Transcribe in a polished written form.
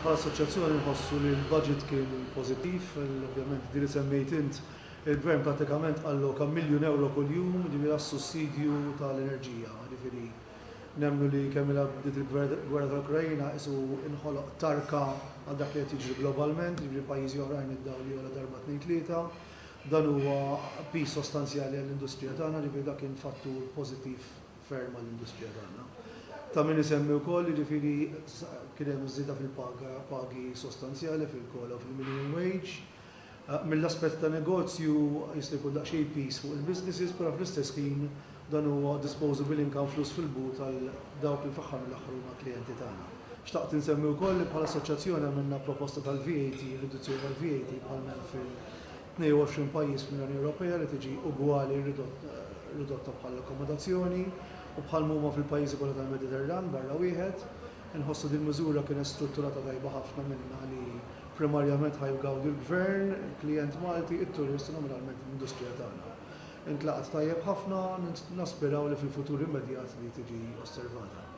Bħal-assoċjazzjoni nħossu li l-budget kien pożittiv, ovvjament di li semmejt int il-gvern pratikament alloka €1,000,000 kuljum ġifieri għas-sussidju tal-enerġija. Ġifieri nemmnu li kemm ilha bdiet il-gwerra tal-Ukrajna isu inħoloq tarka għal dak li qed jiġri globalment, ġifieri pajjiżi oħrajn iddew li wara darba tnejn tlieta. Dan huwa piż sostanzjali għall-industrija tagħna, ġifieri dak kien fattur pożittiv ferm għall-industrija tagħna. Ta' min isemmi wkoll jiġifieri kien hemm żieda fil-pagi sostanzjali fil-kola u fil-minimum wage. Mill-aspett ta' negozju jista' jkun daqsxejn piż fuq il-businesses, però fl-istess ħin dan huwa disposable income flus fil-but għal dawk li faħħar mill-aħħar huma klijenti tagħna. Xtaqt insemmi wkoll li bħala assoċjazzjoni għamilna proposta tal-VAT, riduzzjoni tal-VAT bħalna fil-22 pajjiż fl-Unjoni Ewropea li tiġi ugwali ridotta bħall-akkomodazzjoni u bħal huma fil-pajjiżi kollha tal-Mediterran barra wieħed. Inħossu din miżura kienet strutturata tajba ħafna minnha li primarjament ħajgawdu l-gvern, il-klijent Malti, it-turist u nominalment l-industrija tagħna. Intlaqat tajjeb ħafna, naspiraw li fil-futur immedjat li tiġi osservata.